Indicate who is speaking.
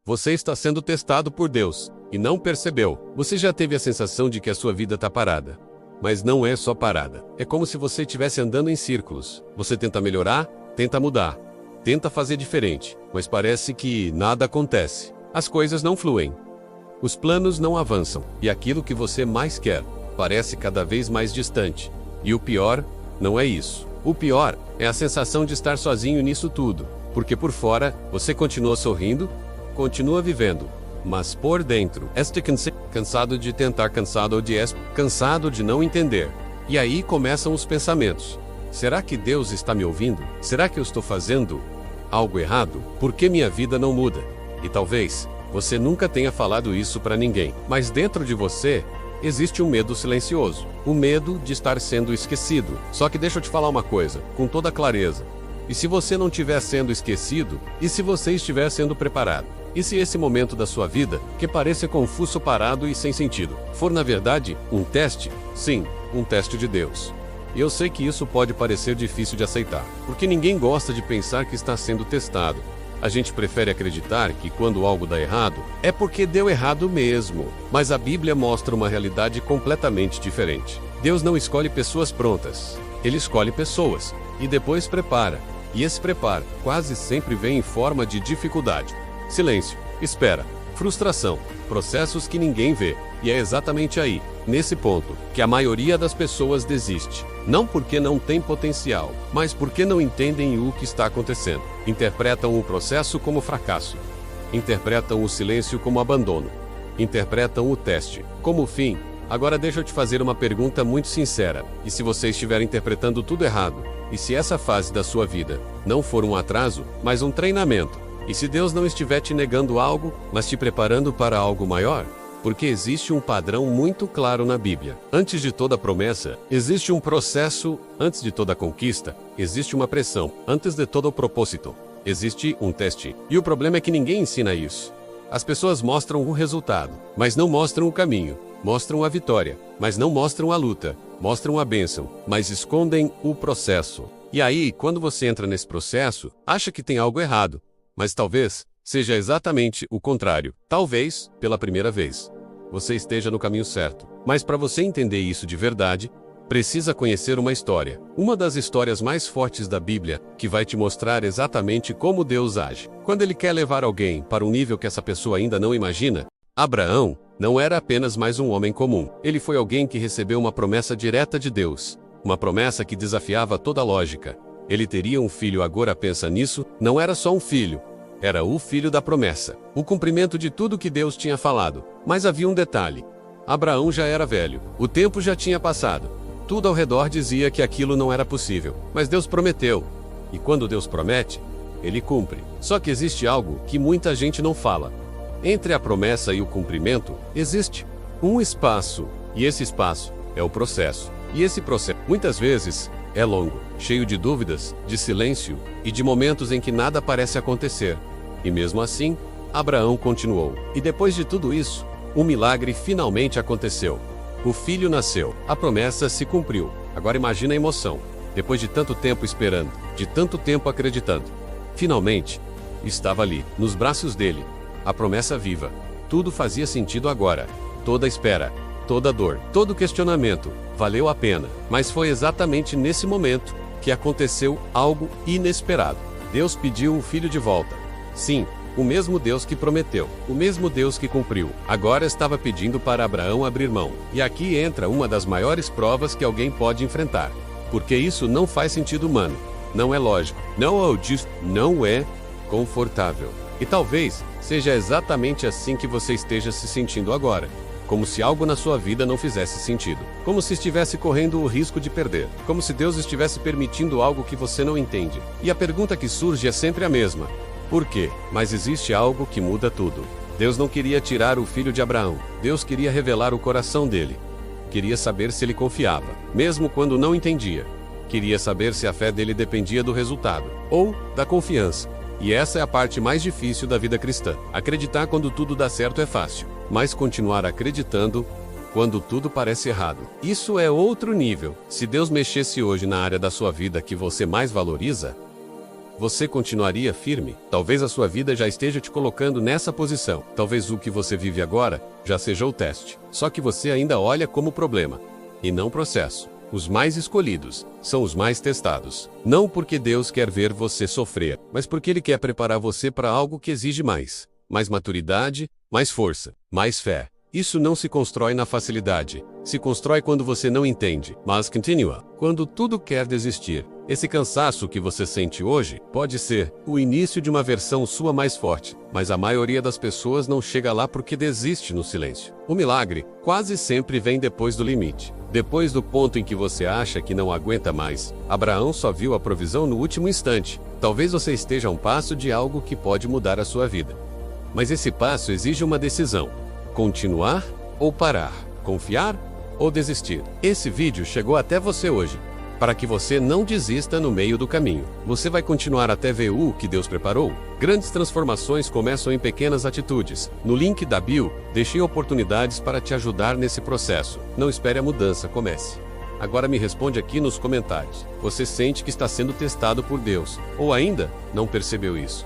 Speaker 1: Você está sendo testado por Deus, e não percebeu. Você já teve a sensação de que a sua vida está parada. Mas não é só parada. É como se você estivesse andando em círculos. Você tenta melhorar, tenta mudar, tenta fazer diferente, mas parece que nada acontece. As coisas não fluem. Os planos não avançam, e aquilo que você mais quer parece cada vez mais distante. E o pior não é isso. O pior é a sensação de estar sozinho nisso tudo, porque por fora você continua sorrindo, continua vivendo, mas por dentro, cansado de tentar, cansado de não entender. E aí começam os pensamentos. Será que Deus está me ouvindo? Será que eu estou fazendo algo errado? Por que minha vida não muda? E talvez você nunca tenha falado isso para ninguém, mas dentro de você existe um medo silencioso, o medo de estar sendo esquecido. Só que deixa eu te falar uma coisa, com toda clareza. E se você não estiver sendo esquecido? E se você estiver sendo preparado? E se esse momento da sua vida, que parece confuso, parado e sem sentido, for na verdade um teste? Sim, um teste de Deus. E eu sei que isso pode parecer difícil de aceitar, porque ninguém gosta de pensar que está sendo testado. A gente prefere acreditar que quando algo dá errado, é porque deu errado mesmo. Mas a Bíblia mostra uma realidade completamente diferente. Deus não escolhe pessoas prontas. Ele escolhe pessoas e depois prepara. E esse preparo quase sempre vem em forma de dificuldade, silêncio, espera, frustração, processos que ninguém vê. E é exatamente aí, nesse ponto, que a maioria das pessoas desiste. Não porque não tem potencial, mas porque não entendem o que está acontecendo. Interpretam o processo como fracasso. Interpretam o silêncio como abandono. Interpretam o teste como fim. Agora deixa eu te fazer uma pergunta muito sincera. E se você estiver interpretando tudo errado? E se essa fase da sua vida não for um atraso, mas um treinamento? E se Deus não estiver te negando algo, mas te preparando para algo maior? Porque existe um padrão muito claro na Bíblia. Antes de toda promessa, existe um processo. Antes de toda conquista, existe uma pressão. Antes de todo propósito, existe um teste. E o problema é que ninguém ensina isso. As pessoas mostram o resultado, mas não mostram o caminho. Mostram a vitória, mas não mostram a luta. Mostram a bênção, mas escondem o processo. E aí, quando você entra nesse processo, acha que tem algo errado. Mas talvez seja exatamente o contrário. Talvez, pela primeira vez, você esteja no caminho certo. Mas para você entender isso de verdade, precisa conhecer uma história. Uma das histórias mais fortes da Bíblia, que vai te mostrar exatamente como Deus age. Quando Ele quer levar alguém para um nível que essa pessoa ainda não imagina, Abraão não era apenas mais um homem comum. Ele foi alguém que recebeu uma promessa direta de Deus. Uma promessa que desafiava toda a lógica. Ele teria um filho. Agora pensa nisso, não era só um filho. Era o filho da promessa, o cumprimento de tudo que Deus tinha falado. Mas havia um detalhe. Abraão já era velho, o tempo já tinha passado. Tudo ao redor dizia que aquilo não era possível. Mas Deus prometeu. E quando Deus promete, Ele cumpre. Só que existe algo que muita gente não fala. Entre a promessa e o cumprimento, existe um espaço. E esse espaço é o processo. E esse processo, muitas vezes, é longo, cheio de dúvidas, de silêncio e de momentos em que nada parece acontecer. E mesmo assim, Abraão continuou. E depois de tudo isso, o milagre finalmente aconteceu. O filho nasceu. A promessa se cumpriu. Agora imagina a emoção. Depois de tanto tempo esperando, de tanto tempo acreditando. Finalmente, estava ali, nos braços dele. A promessa viva. Tudo fazia sentido agora. Toda espera, toda dor, todo questionamento, valeu a pena. Mas foi exatamente nesse momento que aconteceu algo inesperado. Deus pediu um filho de volta. Sim, o mesmo Deus que prometeu, o mesmo Deus que cumpriu, agora estava pedindo para Abraão abrir mão. E aqui entra uma das maiores provas que alguém pode enfrentar. Porque isso não faz sentido humano. Não é lógico. Não é confortável. E talvez seja exatamente assim que você esteja se sentindo agora. Como se algo na sua vida não fizesse sentido. Como se estivesse correndo o risco de perder. Como se Deus estivesse permitindo algo que você não entende. E a pergunta que surge é sempre a mesma. Por quê? Mas existe algo que muda tudo. Deus não queria tirar o filho de Abraão. Deus queria revelar o coração dele. Queria saber se ele confiava, mesmo quando não entendia. Queria saber se a fé dele dependia do resultado, ou da confiança. E essa é a parte mais difícil da vida cristã. Acreditar quando tudo dá certo é fácil, mas continuar acreditando quando tudo parece errado, isso é outro nível. Se Deus mexesse hoje na área da sua vida que você mais valoriza, você continuaria firme? Talvez a sua vida já esteja te colocando nessa posição. Talvez o que você vive agora já seja o teste. Só que você ainda olha como problema, e não processo. Os mais escolhidos são os mais testados. Não porque Deus quer ver você sofrer, mas porque Ele quer preparar você para algo que exige mais. Mais maturidade, mais força, mais fé. Isso não se constrói na facilidade. Se constrói quando você não entende, mas continua. Quando tudo quer desistir. Esse cansaço que você sente hoje pode ser o início de uma versão sua mais forte, mas a maioria das pessoas não chega lá porque desiste no silêncio. O milagre quase sempre vem depois do limite. Depois do ponto em que você acha que não aguenta mais. Abraão só viu a provisão no último instante. Talvez você esteja a um passo de algo que pode mudar a sua vida. Mas esse passo exige uma decisão. Continuar ou parar? Confiar ou desistir? Esse vídeo chegou até você hoje, para que você não desista no meio do caminho. Você vai continuar até ver o que Deus preparou? Grandes transformações começam em pequenas atitudes. No link da bio, deixei oportunidades para te ajudar nesse processo. Não espere a mudança, comece. Agora me responde aqui nos comentários. Você sente que está sendo testado por Deus, ou ainda não percebeu isso?